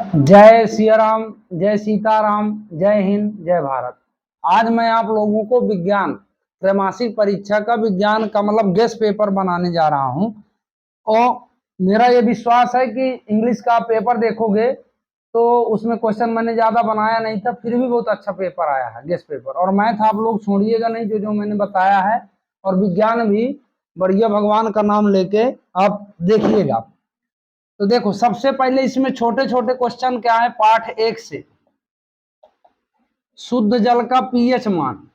जय सिया राम, जय सीताराम, जय हिंद, जय भारत। आज मैं आप लोगों को विज्ञान त्रैमासिक परीक्षा का विज्ञान का मतलब गेस्ट पेपर बनाने जा रहा हूं। और मेरा ये विश्वास है कि इंग्लिश का पेपर देखोगे तो उसमें क्वेश्चन मैंने ज्यादा बनाया नहीं था, फिर भी बहुत अच्छा पेपर आया है गेस्ट पेपर। और मैथ आप लोग छोड़िएगा नहीं, जो जो मैंने बताया है। और विज्ञान भी बढ़िया, भगवान का नाम लेके आप देखिएगा। तो देखो, सबसे पहले इसमें छोटे छोटे क्वेश्चन क्या है, पाठ 1 से शुद्ध जल का पीएच मान।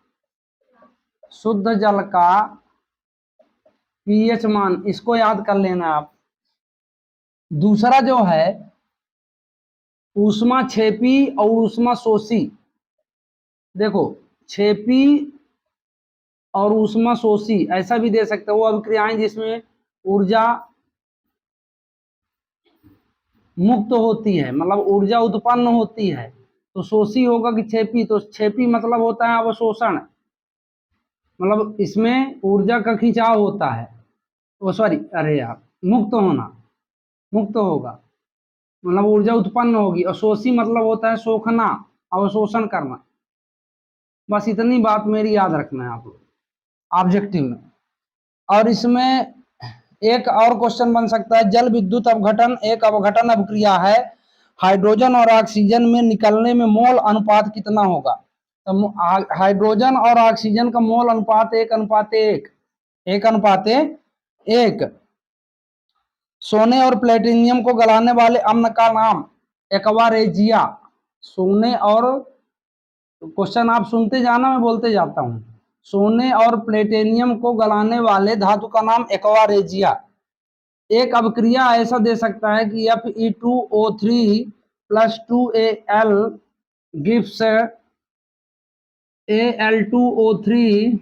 शुद्ध जल का पीएच मान, इसको याद कर लेना आप। दूसरा जो है ऊष्मा छेपी और ऊष्मा शोषी। देखो, छेपी और ऊष्मा शोषी ऐसा भी दे सकते हो, वो अभिक्रियाएं जिसमें ऊर्जा मुक्त होती है, मतलब ऊर्जा उत्पन्न होती है। तो शोषी होगा कि छेपी, तो छेपी मतलब होता है अवशोषण, मतलब इसमें ऊर्जा का खिंचाव होता है। वो सॉरी, अरे यार, मुक्त होना, मुक्त होगा मतलब ऊर्जा उत्पन्न होगी। और शोषी मतलब होता है सोखना, अवशोषण करना। बस इतनी बात मेरी याद रखना है आप लोग ऑब्जेक्टिव में। और इसमें एक और क्वेश्चन बन सकता है, जल विद्युत अपघटन एक अपघटन अभिक्रिया है, हाइड्रोजन और ऑक्सीजन में निकलने में मोल अनुपात कितना होगा। तो हाइड्रोजन और ऑक्सीजन का मोल अनुपात 1:1, 1:1। सोने और प्लेटिनियम को गलाने वाले अम्ल का नाम एक्वा रेजिया। सोने और, क्वेश्चन आप सुनते जाना, मैं बोलते जाता हूं। सोने और प्लेटिनियम को गलाने वाले धातु का नाम एक्वा रेजिया। एक अभिक्रिया ऐसा दे सकता है कि Fe2O3 plus 2Al gives Al2O3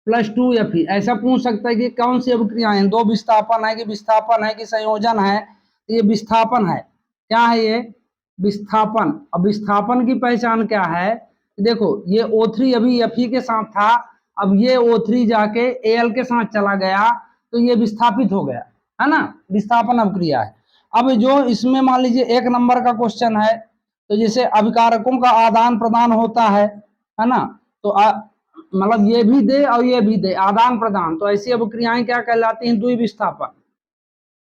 plus 2Fe। ऐसा पूछ सकता है कि कौन सी अभिक्रियाएं, दो विस्थापन है कि विस्थापन है कि संयोजन है। ये विस्थापन है। क्या है ये? विस्थापन। अब विस्थापन की पहचान क्या है? देखो, ये O3 अभी Fe के साथ था, अब ये O3 जाके Al के साथ चला गया, तो ये विस्थापित हो गया, है ना। विस्थापन अभिक्रिया है। अब जो इसमें मान लीजिए 1 नंबर का क्वेश्चन है, तो जैसे अभिकारकों का आदान प्रदान होता है ना। तो मतलब ये भी दे और ये भी दे, आदान प्रदान, तो ऐसी अभिक्रियाएं क्या कहलाती हैं? द्विविस्थापन।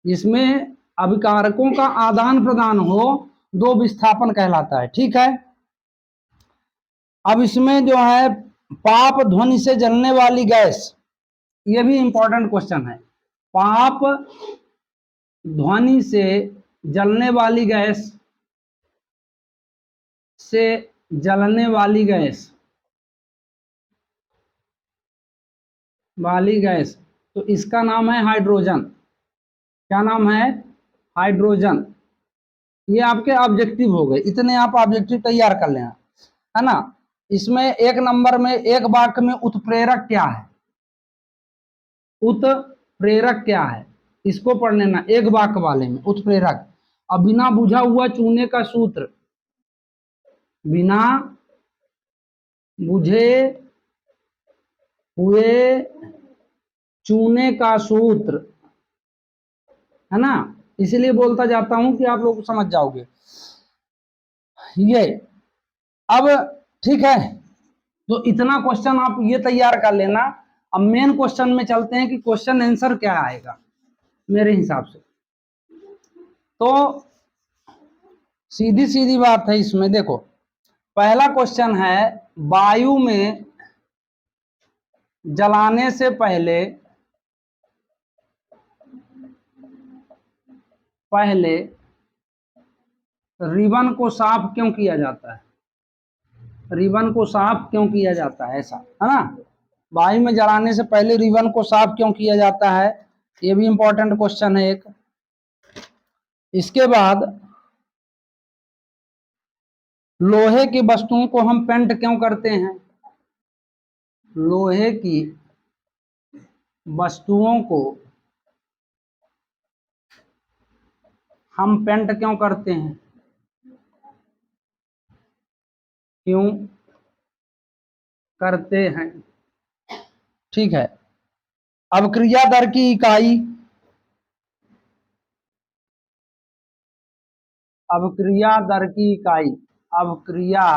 जिसमें अभिकारकों का आदान प्रदान हो, दो विस्थापन कहलाता है। ठीक है। अब इसमें जो है पाप ध्वनि से जलने वाली गैस, ये भी इंपॉर्टेंट क्वेश्चन है। पाप ध्वनि से जलने वाली गैस, से जलने वाली गैस, तो इसका नाम है हाइड्रोजन। क्या नाम है? हाइड्रोजन। ये आपके ऑब्जेक्टिव हो गए, इतने आप ऑब्जेक्टिव तैयार कर लेना, है ना। इसमें 1 नंबर में एक वाक्य में उत्प्रेरक क्या है? उत्प्रेरक क्या है, इसको पढ़ लेना एक वाक्य वाले में, उत्प्रेरक। अब बिना बुझा हुआ चूने का सूत्र, बिना बुझे हुए चूने का सूत्र, है ना। इसलिए बोलता जाता हूं कि आप लोग समझ जाओगे ये। अब ठीक है, तो इतना क्वेश्चन आप ये तैयार कर लेना। अब मेन क्वेश्चन में चलते हैं कि क्वेश्चन आंसर क्या आएगा मेरे हिसाब से। तो सीधी सीधी बात है इसमें। देखो, पहला क्वेश्चन है, वायु में जलाने से पहले पहले रिबन को साफ क्यों किया जाता है? रिबन को साफ क्यों किया जाता है, ऐसा है ना। वायु में जलाने से पहले रिबन को साफ क्यों किया जाता है, ये भी इंपॉर्टेंट क्वेश्चन है एक। इसके बाद लोहे की वस्तुओं को हम पेंट क्यों करते हैं? लोहे की वस्तुओं को हम पेंट क्यों करते हैं? क्यों करते हैं? ठीक है। अब क्रिया दर की इकाई, अवक्रिया दर की इकाई, अवक्रिया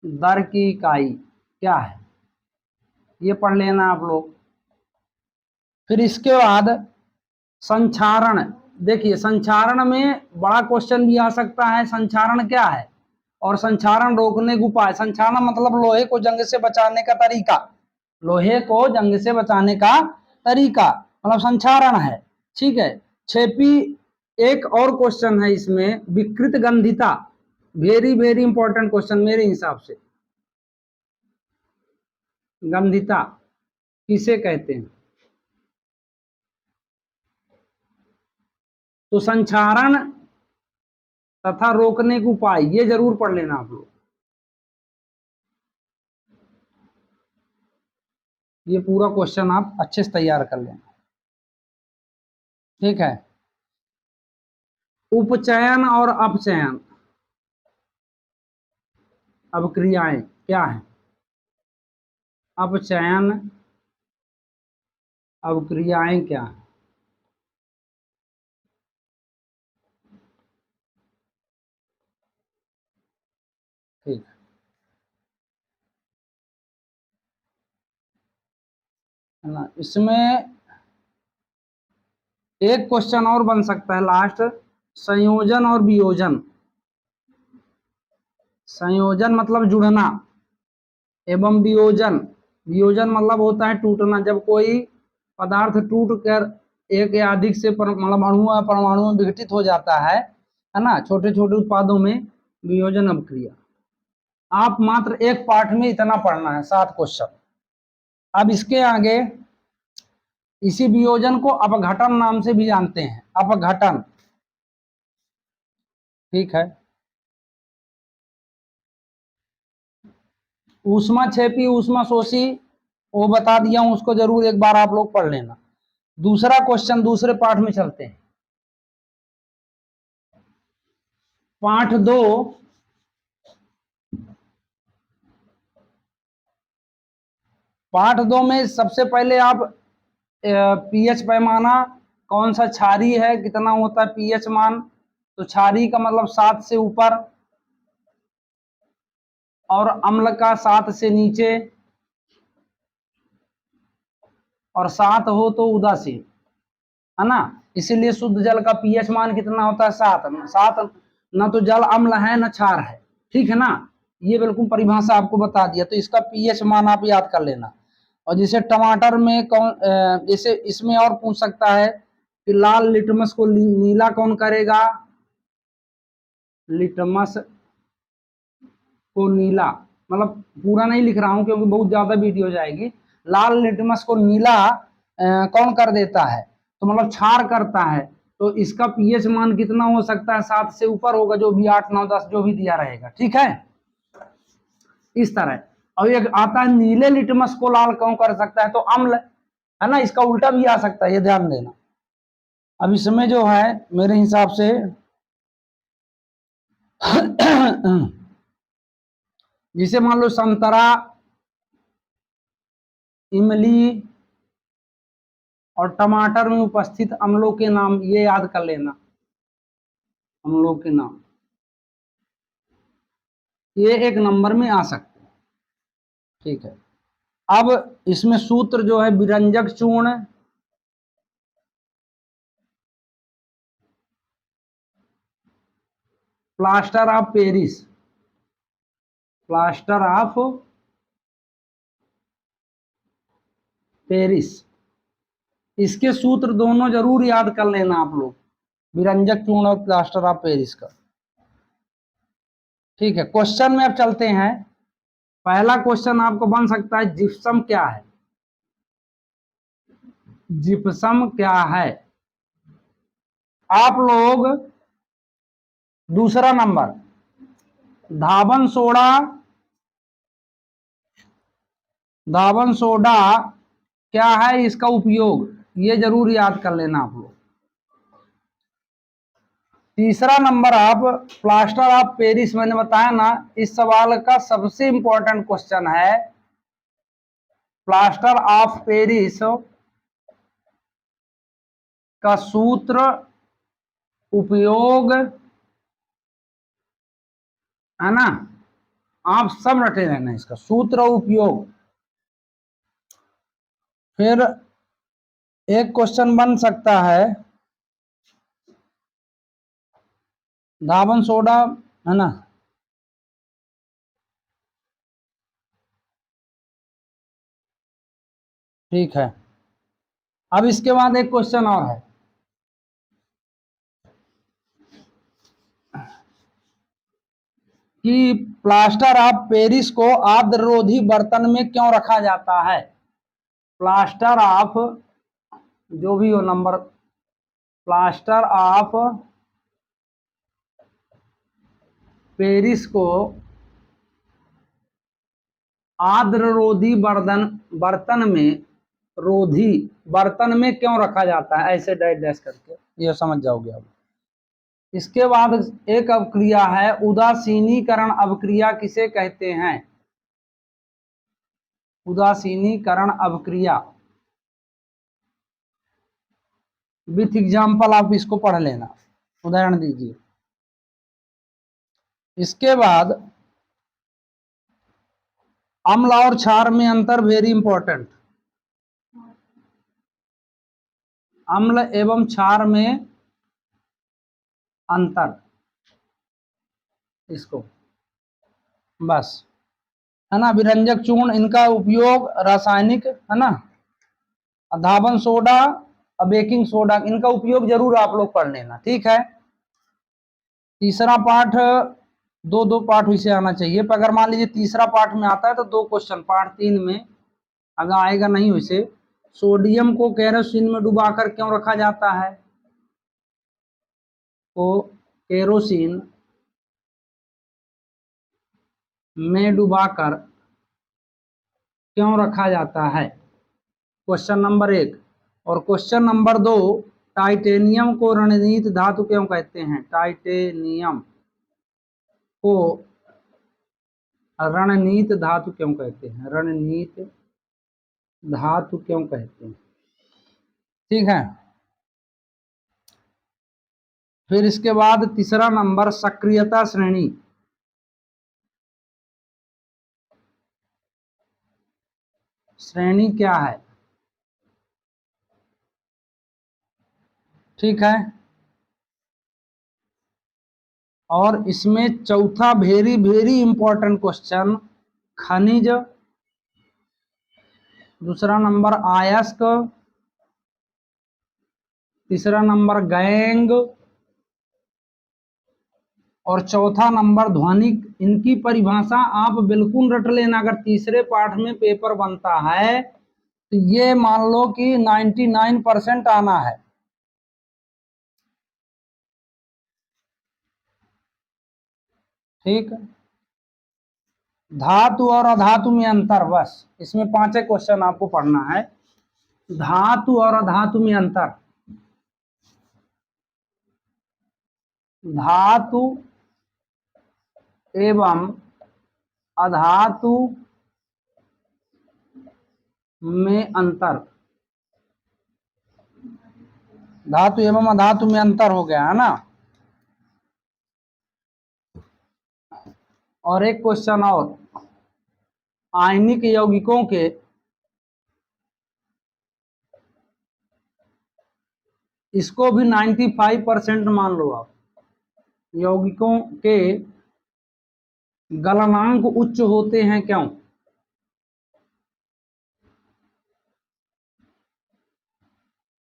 दर की इकाई क्या है, ये पढ़ लेना आप लोग। फिर इसके बाद संक्षारण, देखिए संक्षारण में बड़ा क्वेश्चन भी आ सकता है, संक्षारण क्या है और संक्षारण रोकने के उपाय। संक्षारण मतलब लोहे को जंग से बचाने का तरीका, लोहे को जंग से बचाने का तरीका मतलब संक्षारण है, ठीक है। 6P एक और क्वेश्चन है इसमें, विकृत गंधिता, वेरी वेरी इंपॉर्टेंट क्वेश्चन मेरे हिसाब से। गंधिता किसे कहते हैं, तो संक्षारण तथा रोकने के उपाय ये जरूर पढ़ लेना आप लोग, ये पूरा क्वेश्चन आप अच्छे से तैयार कर लेना, ठीक है। उपचयन और अपचयन अवक्रियाएं क्या है, अपचयन अवक्रियाएं क्या है, ठीक है ना। इसमें एक क्वेश्चन और बन सकता है लास्ट, संयोजन और वियोजन। संयोजन मतलब जुड़ना एवं वियोजन, वियोजन मतलब होता है टूटना, जब कोई पदार्थ टूट कर एक या अधिक से मतलब अणु या परमाणु में विघटित हो जाता है ना, छोटे छोटे उत्पादों में, वियोजन अवक्रिया। आप मात्र एक पार्ट में इतना पढ़ना है, 7 क्वेश्चन। अब इसके आगे इसी वियोजन को अपघटन नाम से भी जानते हैं, अपघटन, ठीक है। ऊष्मा क्षेपी, ऊष्मा शोषी, वो बता दिया हूं, उसको जरूर एक बार आप लोग पढ़ लेना। दूसरा क्वेश्चन दूसरे पार्ट में चलते हैं, पाठ 2, पाठ 2 में सबसे पहले आप पीएच पैमाना, कौन सा क्षारीय है, कितना होता है पीएच मान, तो क्षारीय का मतलब 7 से ऊपर और अम्ल का 7 से नीचे, और 7 हो तो उदासीन, है ना। इसीलिए शुद्ध जल का पीएच मान कितना होता है, 7। 7 न तो जल अम्ल है न क्षार है, ठीक है ना, ये बिल्कुल परिभाषा आपको बता दिया, तो इसका पीएच मान आप याद कर लेना। और जैसे टमाटर में कौन, जैसे इसमें और पूछ सकता है कि लाल लिटमस को नीला कौन करेगा, लिटमस को नीला, मतलब पूरा नहीं लिख रहा हूं क्योंकि बहुत ज्यादा वीडियो जाएगी। लाल लिटमस को नीला कौन कर देता है, तो मतलब क्षार करता है, तो इसका पीएच मान कितना हो सकता है, 7 से ऊपर होगा, जो भी 8 9 10 जो भी दिया रहेगा, ठीक है, इस तरह। और एक आता है नीले लिटमस को लाल कौन कर सकता है, तो अम्ल, है ना, इसका उल्टा भी आ सकता है, ये ध्यान देना। अब इसमें जो है मेरे हिसाब से जिसे मान लो संतरा, इमली और टमाटर में उपस्थित अम्लों के नाम ये याद कर लेना, अम्लों के नाम ये एक नंबर में आ सकते हैं, ठीक है। अब इसमें सूत्र जो है, विरंजक चूर्ण, plaster of Paris, plaster of Paris, इसके सूत्र दोनों जरूर याद कर लेना आप लोग, विरंजक चूर्ण और प्लास्टर ऑफ पेरिस का, ठीक है। क्वेश्चन में अब चलते हैं। पहला क्वेश्चन आपको बन सकता है, जिप्सम क्या है, जिप्सम क्या है। आप लोग दूसरा नंबर, धावन सोडा, धावन सोडा क्या है, इसका उपयोग ये जरूर याद कर लेना आप लोग। तीसरा नंबर आप प्लास्टर ऑफ पेरिस, मैंने बताया ना, इस सवाल का सबसे इंपॉर्टेंट क्वेश्चन है, प्लास्टर ऑफ पेरिस का सूत्र, उपयोग, है ना, आप सब रटे रहना इसका सूत्र उपयोग। फिर एक क्वेश्चन बन सकता है धावन सोडा, है ना, ठीक है। अब इसके बाद एक क्वेश्चन और है कि प्लास्टर ऑफ पेरिस को आर्द्ररोधी बर्तन में क्यों रखा जाता है। प्लास्टर ऑफ, जो भी हो नंबर, प्लास्टर ऑफ पेरिस को आर्द्ररोधी बर्तन में, रोधी बर्तन में क्यों रखा जाता है, ऐसे डैश डैश करके ये समझ जाओगे अब। इसके बाद एक अवक्रिया है उदासीनीकरण अवक्रिया, किसे कहते हैं। उदासीनीकरण अवक्रिया, विथ एग्जाम्पल आप इसको पढ़ लेना, उदाहरण दीजिए। इसके बाद अम्ल और क्षार में अंतर, वेरी इंपॉर्टेंट। अम्ल एवं क्षार में अंतर, इसको बस, है ना। विरंजक चूर्ण, इनका उपयोग रासायनिक, है ना, धावन सोडा, बेकिंग सोडा, इनका उपयोग जरूर आप लोग पढ़ लेना, ठीक है। तीसरा पाठ, दो दो पाठ इसे आना चाहिए। पर अगर मान लीजिए तीसरा पाठ में आता है तो 2 क्वेश्चन पार्ट 3 में, अगर आएगा नहीं वैसे, सोडियम को केरोसिन में डुबाकर क्यों रखा जाता है। को केरोसिन में डुबाकर क्यों रखा जाता है, क्वेश्चन नंबर 1। और क्वेश्चन नंबर 2, टाइटेनियम को रणनीत धातु क्यों कहते हैं। टाइटेनियम को रणनीत धातु क्यों कहते हैं, रणनीत धातु क्यों कहते हैं, ठीक है। फिर इसके बाद तीसरा नंबर, सक्रियता श्रेणी। श्रेणी क्या है, ठीक है। और इसमें चौथा वेरी वेरी इंपॉर्टेंट क्वेश्चन, खनिज। दूसरा नंबर अयस्क, तीसरा नंबर गैंग, और चौथा नंबर ध्वनिक। इनकी परिभाषा आप बिल्कुल रट लेना, अगर तीसरे पाठ में पेपर बनता है तो ये मान लो कि 99% आना है, ठीक है। धातु और अधातु में अंतर, बस इसमें 5 क्वेश्चन आपको पढ़ना है। धातु और अधातु में अंतर, धातु एवं अधातु में अंतर, धातु एवं अधातु में अंतर हो गया, है ना। और एक क्वेश्चन और, आयनिक यौगिकों के इसको भी 95% मान लो आप, यौगिकों के गलनांक उच्च होते हैं क्यों।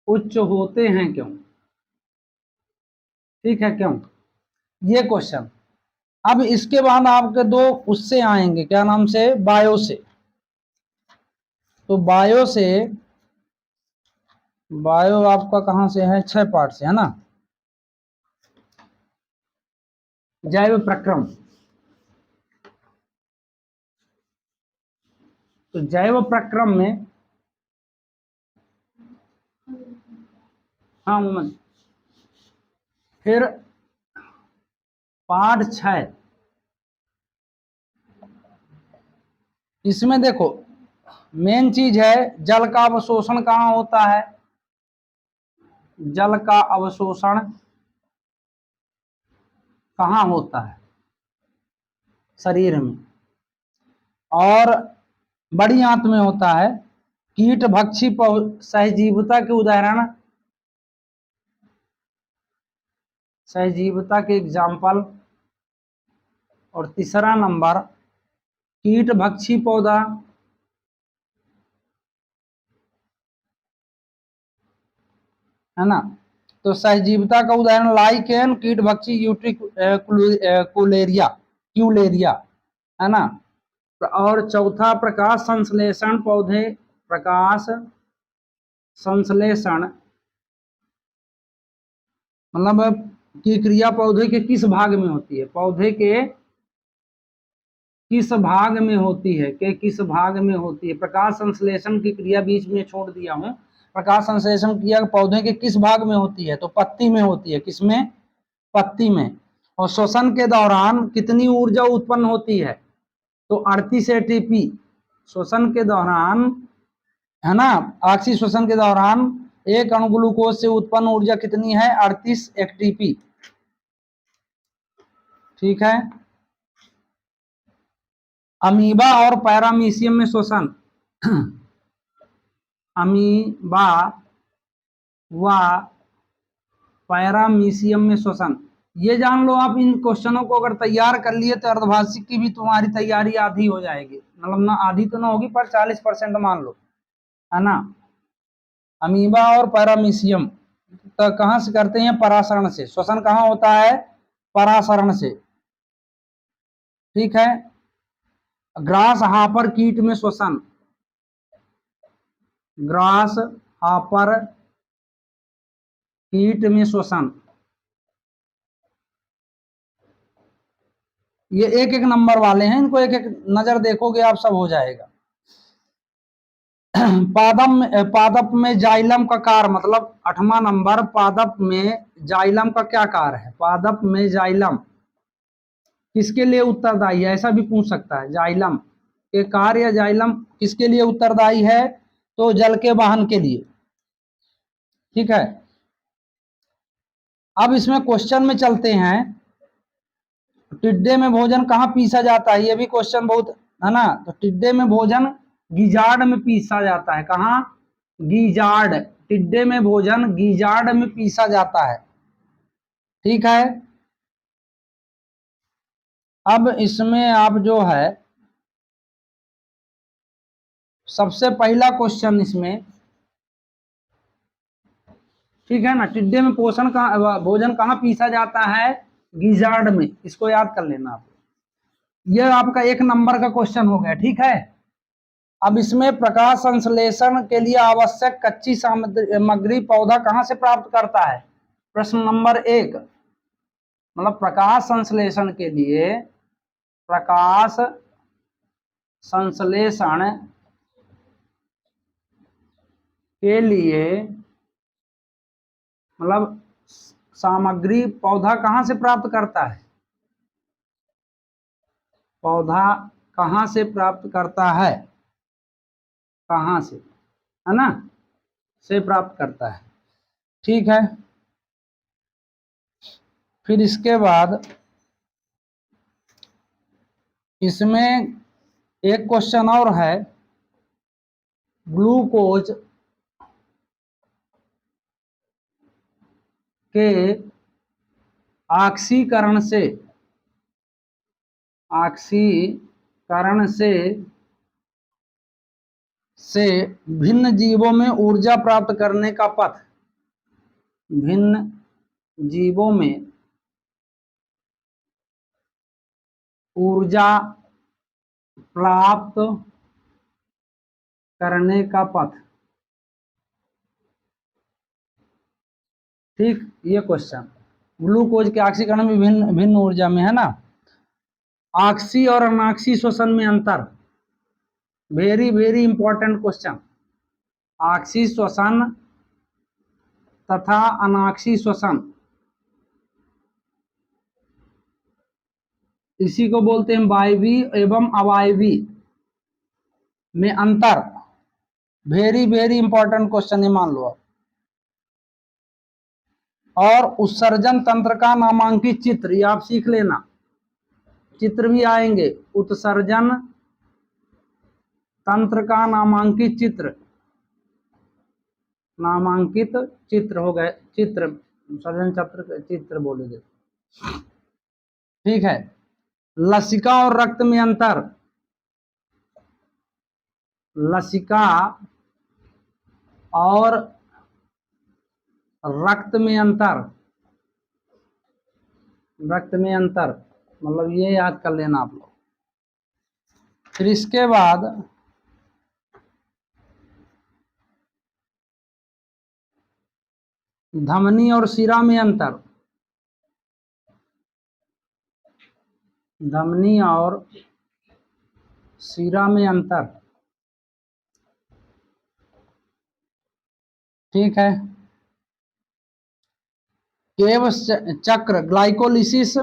उच्च होते हैं क्यों, ठीक है, क्यों, ये क्वेश्चन। अब इसके बाद आपके 2 उससे आएंगे, क्या नाम से, बायो से। तो बायो से, बायो आपका कहां से है, 6 पार्ट से, है ना। जैव प्रक्रम, तो जैव प्रक्रम में, हाँ मोहम्मद, फिर पार्ट 6, इसमें देखो मेन चीज है जल का अवशोषण कहाँ होता है। जल का अवशोषण कहाँ होता है? शरीर में। और बड़ी आंत में होता है। कीट भक्षी सहजीवता के उदाहरण, सहजीवता के एग्जाम्पल। और तीसरा नंबर, कीट भक्षी पौधा, है ना। तो सहजीवता का उदाहरण लाइकेन, कीट भक्षी यूट्रिकुलेरिया, क्यूलेरिया, है ना। और चौथा, प्रकाश संश्लेषण पौधे, प्रकाश संश्लेषण मतलब की क्रिया पौधे के किस भाग में होती है? पौधे के किस भाग में होती है? किस भाग में होती है? प्रकाश संश्लेषण की क्रिया बीच में छोड़ दिया हूं। प्रकाश संश्लेषण क्रिया पौधे के किस भाग में होती है? तो पत्ती में होती है। किसमें? पत्ती में। और श्वसन के दौरान कितनी ऊर्जा उत्पन्न होती है? तो 38 एटीपी। श्वसन के दौरान, है ना, ऑक्सी श्वसन के दौरान एक अणु ग्लूकोज से उत्पन्न ऊर्जा कितनी है? 38 एटीपी। ठीक है। अमीबा और पैरामीशियम में श्वसन, अमीबा व पैरामीशियम में श्वसन, ये जान लो आप। इन क्वेश्चनों को अगर तैयार कर लिए तो अर्धवार्षिक की भी तुम्हारी तैयारी आधी हो जाएगी। मतलब ना आधी तो ना होगी, पर 40% मान लो, है ना। अमीबा और पैरामीशियम तो कहाँ से करते हैं? परासरण से। श्वसन कहाँ होता है? परासरण से। ठीक है। ग्रास हापर कीट में श्वसन, ग्रास हापर कीट में श्वसन, ये एक एक नंबर वाले हैं, इनको एक एक नजर देखोगे आप सब हो जाएगा। पादप में जाइलम का कार्य, मतलब 8वां नंबर, पादप में जाइलम का क्या कार्य है? पादप में जाइलम किसके लिए उत्तरदायी है? ऐसा भी पूछ सकता है। जाइलम के कार्य या जाइलम किसके लिए उत्तरदायी है? तो जल के वाहन के लिए। ठीक है। अब इसमें क्वेश्चन में चलते हैं। टिड्डे में भोजन कहाँ पीसा जाता है? ये भी क्वेश्चन बहुत, है ना। तो टिड्डे में भोजन गीजार्ड में पीसा जाता है। कहाँ? गीजार्ड। टिड्डे में भोजन गीजार्ड में पीसा जाता है। ठीक है। अब इसमें आप जो है सबसे पहला क्वेश्चन इसमें, ठीक है ना, टिड्डे में पोषण का भोजन कहाँ पीसा जाता है? गीजार्ड में। इसको याद कर लेना आप। यह आपका 1 नंबर का क्वेश्चन हो गया। ठीक है। अब इसमें प्रकाश संश्लेषण के लिए आवश्यक कच्ची सामग्री पौधा कहाँ से प्राप्त करता है? प्रश्न नंबर 1, मतलब प्रकाश संश्लेषण के लिए, प्रकाश संश्लेषण के लिए मतलब सामग्री पौधा कहाँ से प्राप्त करता है? पौधा कहाँ से प्राप्त करता है? कहाँ से, है ना, से प्राप्त करता है। ठीक है। फिर इसके बाद इसमें एक क्वेश्चन और है, ग्लूकोज के ऑक्सीकरण से भिन्न जीवों में ऊर्जा प्राप्त करने का पथ, भिन्न जीवों में ऊर्जा प्राप्त करने का पथ। ठीक, ये क्वेश्चन, ग्लूकोज के ऑक्सीकरण में भिन्न भिन्न ऊर्जा में, है ना। ऑक्सी और अनाक्सी श्वसन में अंतर, very very important question. Oxy श्वसन तथा अनाक्सी श्वसन, इसी को बोलते हैं वायवी एवं अवायवी में अंतर। वेरी वेरी इंपॉर्टेंट क्वेश्चन है, मान लो आप। और उत्सर्जन तंत्र का नामांकित चित्र, ये आप सीख लेना, चित्र भी आएंगे। उत्सर्जन तंत्र का नामांकित चित्र, नामांकित चित्र हो गए, चित्र, उत्सर्जन चक्र चित्र बोलेंगे, ठीक है। लसिका और रक्त में अंतर, लसिका और रक्त में अंतर, रक्त में अंतर मतलब ये याद कर लेना आप लोग। फिर इसके बाद धमनी और शिरा में अंतर, धमनी और शिरा में अंतर, ठीक है। केवस चक्र ग्लाइकोलिसिस,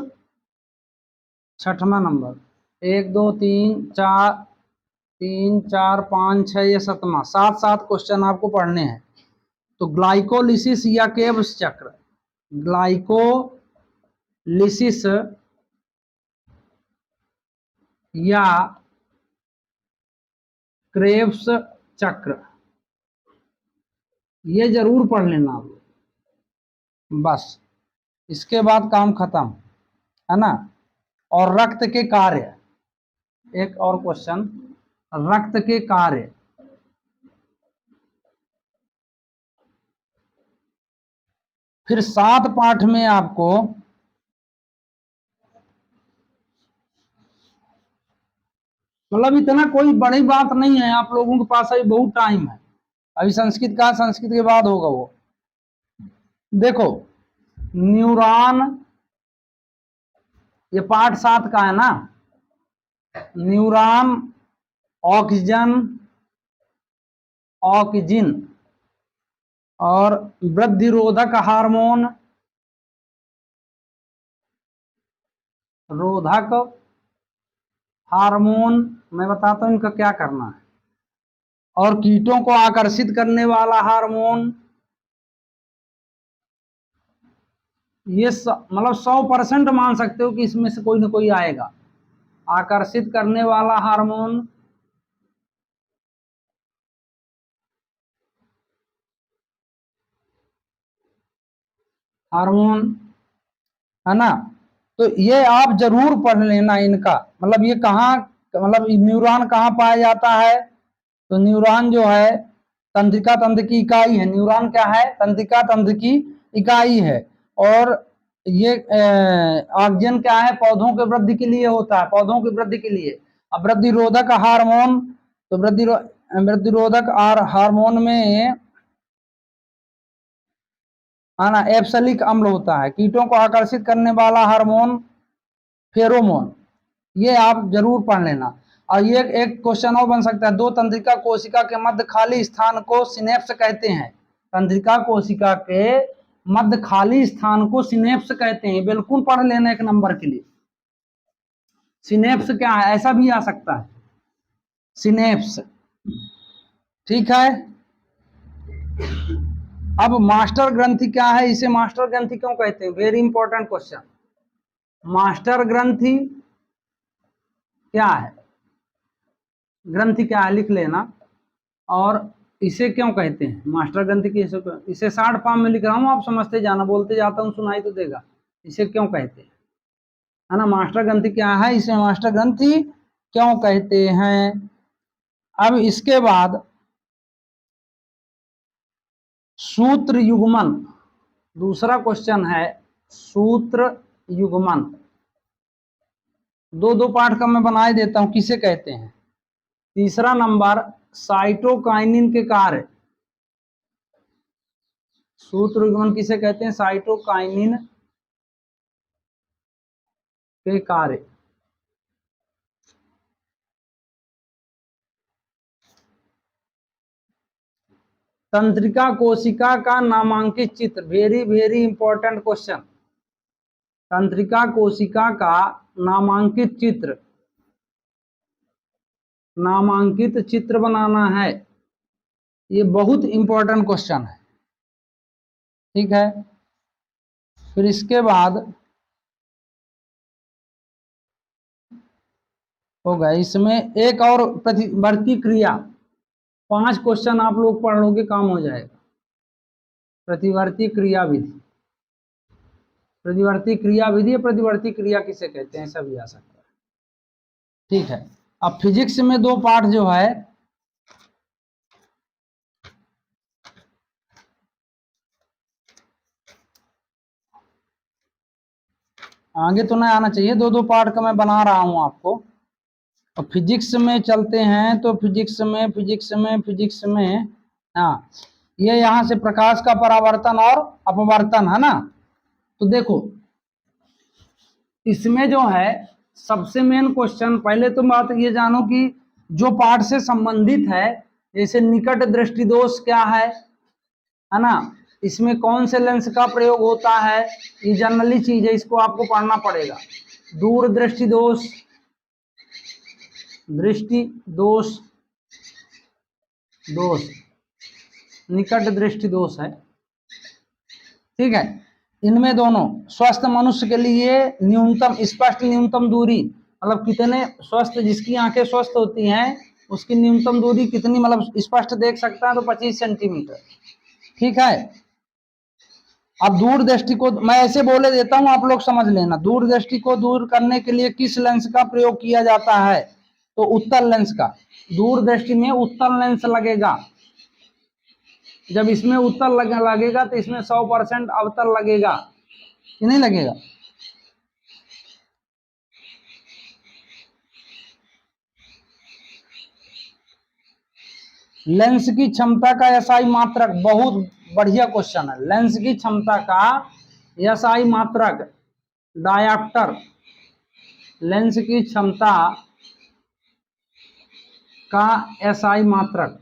छठवां नंबर, 1 2 3 4 3 4 5 6 ये 7वां, 7 क्वेश्चन आपको पढ़ने हैं। तो ग्लाइकोलिसिस या केवस चक्र, ग्लाइकोलिसिस या क्रेब्स चक्र, ये जरूर पढ़ लेना आप, बस इसके बाद काम खत्म, है ना। और रक्त के कार्य, एक और क्वेश्चन, रक्त के कार्य, फिर 7 पाठ में आपको मतलब इतना कोई बड़ी बात नहीं है, आप लोगों के पास अभी बहुत टाइम है, अभी संस्कृत का, संस्कृत के बाद होगा वो। देखो न्यूरॉन, ये पार्ट 7 का है ना, न्यूरॉन, ऑक्सीजन, ऑक्सीजन और वृद्धिरोधक हार्मोन, रोधक हार्मोन, मैं बताता हूं इनका क्या करना है, और कीटों को आकर्षित करने वाला हार्मोन, ये मतलब 100% मान सकते हो कि इसमें से कोई ना कोई आएगा। आकर्षित करने वाला हार्मोन, हार्मोन, है ना। तो ये आप जरूर पढ़ लेना इनका, मतलब ये कहाँ, मतलब न्यूरॉन कहाँ पाया जाता है, तो न्यूरॉन जो है तंत्रिका तंत्र की इकाई है। न्यूरॉन क्या है, तंत्रिका तंत्र की इकाई है। और ये ऑक्सीजन क्या है, पौधों के वृद्धि के लिए होता है, पौधों की वृद्धि के लिए। अब वृद्धिरोधक हार्मोन, तो वृद्धिरोधक हार्मोन में ना एब्सलिक अम्ल होता है। कीटों को आकर्षित करने वाला हार्मोन फेरोमोन, ये आप जरूर पढ़ लेना। और ये एक क्वेश्चन और बन सकता है, दो तंत्रिका कोशिका के मध्य खाली स्थान को सिनेप्स कहते हैं। तंत्रिका कोशिका के मध्य खाली स्थान को सिनेप्स कहते हैं, बिल्कुल पढ़ लेना एक नंबर के लिए। सिनेप्स क्या है, ऐसा भी आ सकता है, सिनेप्स, ठीक है। अब मास्टर ग्रंथि क्या है, इसे मास्टर ग्रंथि क्यों कहते हैं, वेरी इंपॉर्टेंट क्वेश्चन। मास्टर ग्रंथि क्या है, ग्रंथि क्या है लिख लेना। और इसे क्यों कहते हैं मास्टर ग्रंथि की, इसे शॉर्ट फॉर्म में लिख रहा हूं, आप समझते जाना, बोलते जाता हूं सुनाई तो देगा। इसे क्यों कहते हैं, है ना, मास्टर ग्रंथि क्या है, इसे मास्टर ग्रंथि क्यों कहते हैं। अब इसके बाद सूत्र युग्मन, दूसरा क्वेश्चन है सूत्र युग्मन। दो पार्ट का मैं बनाए देता हूं, किसे कहते हैं। तीसरा नंबर साइटोकाइनिन के कार्य, सूत्र युग्मन किसे कहते हैं, साइटोकाइनिन के कार्य। तंत्रिका कोशिका का नामांकित चित्र, वेरी वेरी इंपॉर्टेंट क्वेश्चन। तंत्रिका कोशिका का नामांकित चित्र, नामांकित चित्र बनाना है, ये बहुत इंपॉर्टेंट क्वेश्चन है, ठीक है। फिर इसके बाद होगा इसमें एक और प्रतिवर्ती क्रिया, 5 क्वेश्चन आप लोग पढ़ लोगे काम हो जाएगा। प्रतिवर्ती क्रिया विधि, प्रतिवर्ती क्रिया विधि, प्रतिवर्ती क्रिया किसे कहते हैं, ऐसा भी आ सकता है। ठीक है, अब फिजिक्स में 2 पार्ट जो है, आगे तो नहीं आना चाहिए, 2 पार्ट का मैं बना रहा हूं आपको। और फिजिक्स में चलते हैं तो फिजिक्स में हाँ, ये यहाँ से प्रकाश का परावर्तन और अपवर्तन है ना। तो देखो इसमें जो है सबसे मेन क्वेश्चन, पहले तो बात ये जानो कि जो पार्ट से संबंधित है, जैसे निकट दृष्टि दोष क्या है ना, इसमें कौन से लेंस का प्रयोग होता है, ये जनरली चीज है, इसको आपको पढ़ना पड़ेगा। दूर दृष्टि दोष, दृष्टि दोष, दोष, निकट दृष्टि दोष है। ठीक है, इनमें दोनों स्वस्थ मनुष्य के लिए न्यूनतम स्पष्ट न्यूनतम दूरी, मतलब कितने स्वस्थ, जिसकी आंखें स्वस्थ होती हैं उसकी न्यूनतम दूरी कितनी, मतलब स्पष्ट देख सकता है तो 25 सेंटीमीटर। ठीक है, अब दूरदृष्टि को मैं ऐसे बोले देता हूं, आप लोग समझ लेना। दूरदृष्टि को दूर करने के लिए किस लेंस का प्रयोग किया जाता है, तो उत्तल लेंस का। दूरदृष्टि में उत्तल लेंस लगेगा, जब इसमें उत्तल लगेगा तो इसमें 100% अवतल लगेगा कि नहीं लगेगा। लेंस की क्षमता का एसआई मात्रक, बहुत बढ़िया क्वेश्चन है। लेंस की क्षमता का एसआई मात्रक, डायोप्टर, लेंस की क्षमता का एसआई मात्रक।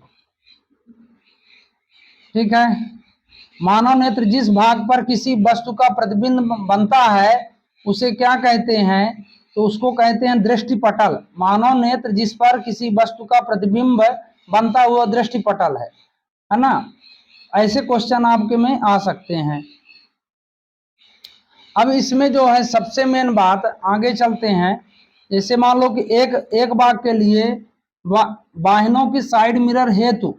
ठीक है, मानव नेत्र जिस भाग पर किसी वस्तु का प्रतिबिंब बनता है उसे क्या कहते हैं, तो उसको कहते हैं दृष्टिपटल। मानव नेत्र जिस पर किसी वस्तु का प्रतिबिंब बनता हुआ दृष्टिपटल है ना। ऐसे क्वेश्चन आपके में आ सकते हैं। अब इसमें जो है सबसे मेन बात, आगे चलते हैं। जैसे मान लो कि एक बाग के लिए वाहनों की साइड मिरर हेतु,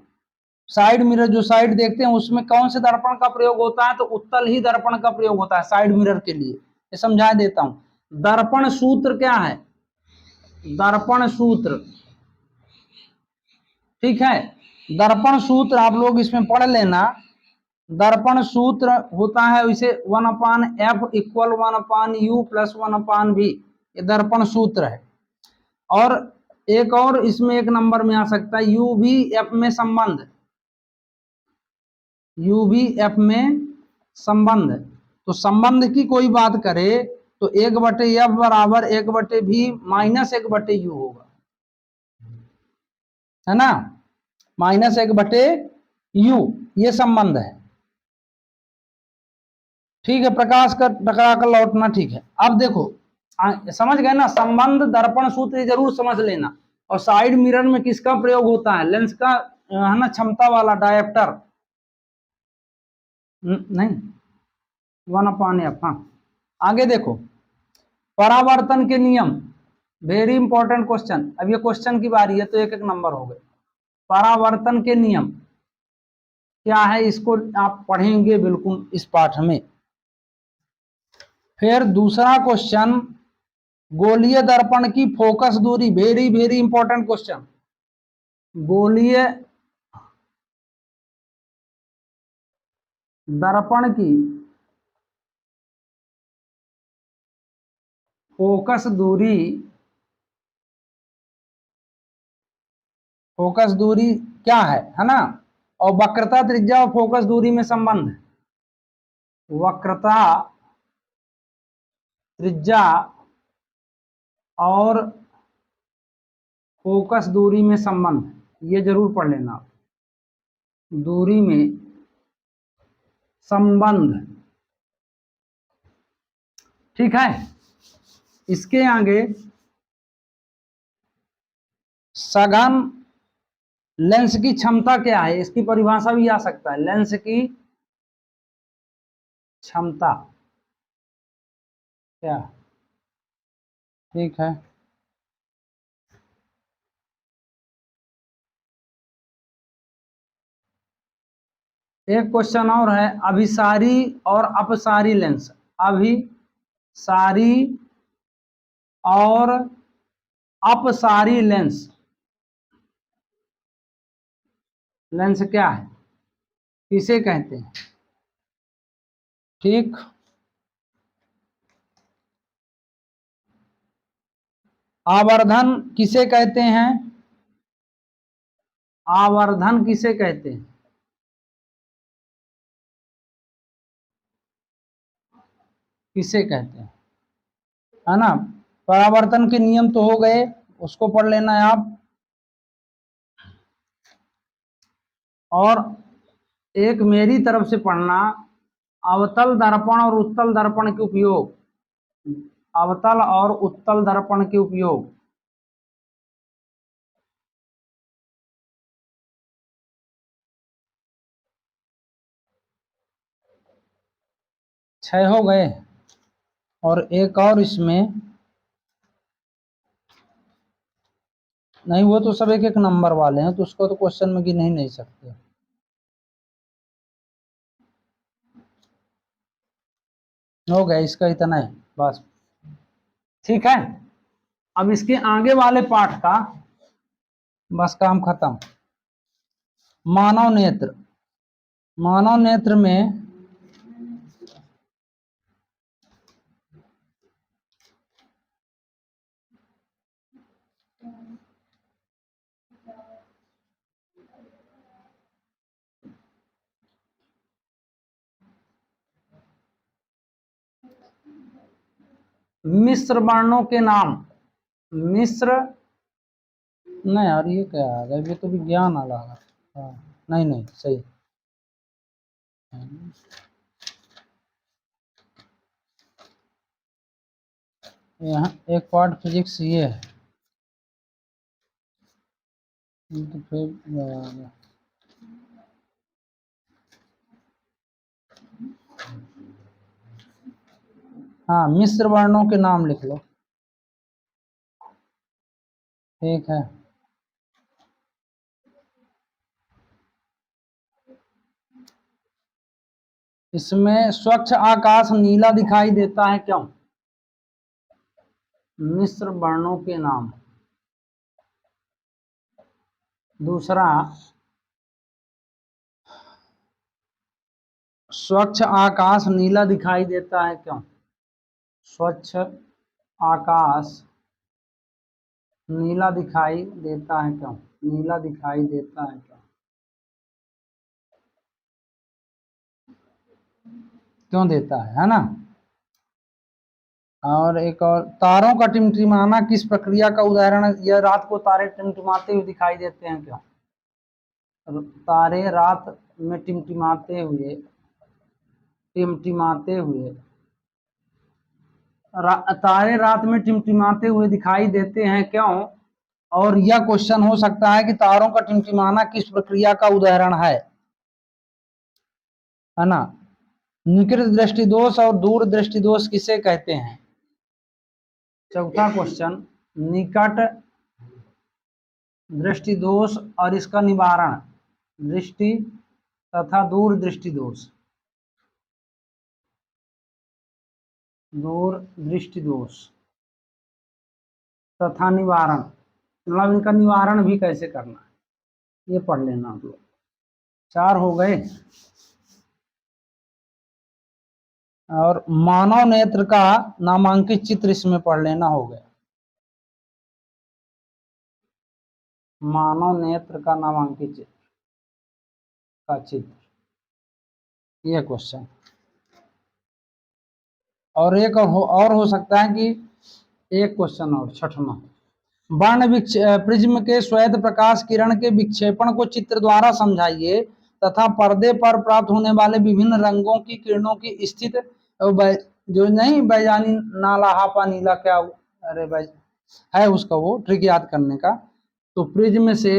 साइड मिरर जो साइड देखते हैं उसमें कौन से दर्पण का प्रयोग होता है, तो उत्तल ही दर्पण का प्रयोग होता है साइड मिरर के लिए। ये समझा देता हूं। दर्पण सूत्र क्या है, दर्पण सूत्र, ठीक है, दर्पण सूत्र आप लोग इसमें पढ़ लेना। दर्पण सूत्र होता है इसे 1/f equal 1/u plus 1/v, ये दर्पण सूत्र है। और एक और इसमें एक नंबर में आ सकता है यू वी एफ में संबंध, यू वी एफ में संबंध। तो संबंध की कोई बात करे तो 1/f बराबर 1/v माइनस 1/u होगा, है ना, माइनस 1/u, ये संबंध है। ठीक है, प्रकाश कर टकरा कर लौटना, ठीक है। अब देखो समझ गए ना, संबंध दर्पण सूत्र जरूर समझ लेना। और साइड मिरर में किसका प्रयोग होता है, लेंस का, है ना, क्षमता वाला डायोप्टर, नहीं 1/f। हाँ, आगे देखो परावर्तन के नियम, वेरी इंपॉर्टेंट क्वेश्चन। अब ये क्वेश्चन की बारी है तो एक एक नंबर हो गए। परावर्तन के नियम क्या है, इसको आप पढ़ेंगे बिल्कुल इस पाठ में। फिर दूसरा क्वेश्चन, गोलीय दर्पण की फोकस दूरी, वेरी वेरी इंपॉर्टेंट क्वेश्चन। गोलीय दर्पण की फोकस दूरी, फोकस दूरी क्या है ना। और वक्रता त्रिज्या और फोकस दूरी में संबंध, वक्रता त्रिज्या और फोकस दूरी में संबंध, ये जरूर पढ़ लेना आप। दूरी में संबंध, ठीक है। इसके आगे सघन लेंस की क्षमता क्या है, इसकी परिभाषा भी आ सकता है। लेंस की क्षमता, क्या? ठीक है। एक क्वेश्चन और है, अभिसारी और अपसारी लेंस। अभिसारी और अपसारी लेंस, लेंस क्या है, किसे कहते हैं? ठीक। आवर्धन किसे कहते हैं? आवर्धन किसे कहते हैं? किसे कहते हैं, है ना। परावर्तन के नियम तो हो गए, उसको पढ़ लेना है आप। और एक मेरी तरफ से पढ़ना, अवतल दर्पण और उत्तल दर्पण के उपयोग। अवतल और उत्तल दर्पण के उपयोग। 6 हो गए। और एक और इसमें, नहीं वो तो सब एक एक नंबर वाले हैं, तो उसको तो क्वेश्चन में गिन ही नहीं सकते। हो गया, इसका इतना है बस। ठीक है, अब इसके आगे वाले पाठ का बस काम खत्म। मानव नेत्र। मानव नेत्र में मिश्र वर्णों के नाम। मिश्र, नहीं यार ये क्या आ गया, ये तो विज्ञान आ रहा है। हाँ, नहीं नहीं सही। यहाँ एक पार्ट फिजिक्स ये है, तो फिर हाँ, मिश्र वर्णों के नाम लिख लो। ठीक है। इसमें स्वच्छ आकाश नीला दिखाई देता है क्यों? मिश्र वर्णों के नाम। दूसरा, स्वच्छ आकाश नीला दिखाई देता है क्यों? स्वच्छ आकाश नीला दिखाई देता है क्यों? नीला दिखाई देता है क्यों? क्यों देता है ना। और एक और, तारों का टिमटिमाना किस प्रक्रिया का उदाहरण है? यह रात को तारे टिमटिमाते हुए दिखाई देते हैं क्यों? तारे रात में टिमटिमाते हुए, टिमटिमाते हुए तारे रात में टिमटिमाते हुए दिखाई देते हैं क्यों? और यह क्वेश्चन हो सकता है कि तारों का टिमटिमाना किस प्रक्रिया का उदाहरण है ना। निकट दृष्टि दोष और दूर दृष्टि दोष किसे कहते हैं? चौथा क्वेश्चन, निकट दृष्टि दोष और इसका निवारण, दृष्टि तथा दूर दृष्टि दोष। दूर दृष्टि दोष तथा निवारण, मतलब इनका निवारण भी कैसे करना है, ये पढ़ लेना आप लोग। 4 हो गए। और मानव नेत्र का नामांकित चित्र इसमें पढ़ लेना, हो गया। मानव नेत्र का नामांकित चित्र का चित्र, ये क्वेश्चन। और एक और हो सकता है कि एक क्वेश्चन और, छठवां, वर्ण प्रिज्म के श्वेत प्रकाश किरण के विक्षेपण को चित्र द्वारा समझाइए तथा पर्दे पर प्राप्त होने वाले विभिन्न रंगों की किरणों की स्थिति, जो नहीं बैजानी नाला हापा नीला क्या, अरे भाई है उसका वो ट्रिक याद करने का। तो प्रिज्म से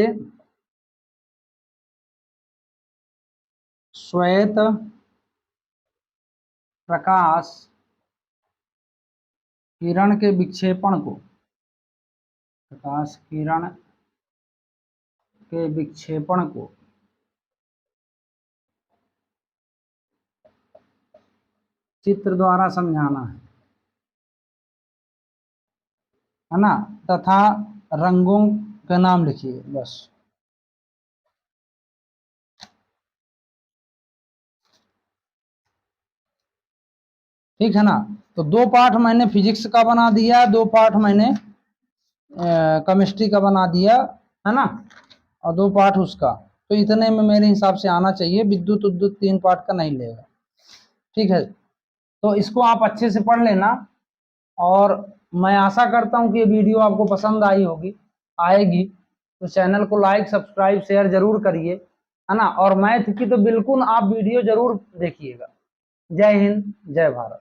श्वेत प्रकाश किरण के विक्षेपण को, प्रकाश किरण के विक्षेपण को चित्र द्वारा समझाना है ना, तथा रंगों के नाम लिखिए बस। ठीक है ना। तो 2 पार्ट मैंने फिजिक्स का बना दिया, 2 पार्ट मैंने केमिस्ट्री का बना दिया, है ना, और 2 पार्ट उसका। तो इतने में मेरे हिसाब से आना चाहिए। विद्युत उद्युत 3 पार्ट का नहीं लेगा। ठीक है, तो इसको आप अच्छे से पढ़ लेना, और मैं आशा करता हूं कि ये वीडियो आपको पसंद आई होगी, आएगी। तो चैनल को लाइक सब्सक्राइब शेयर जरूर करिए, है ना, और मैथ की तो बिल्कुल आप वीडियो जरूर देखिएगा। जय हिंद, जय भारत।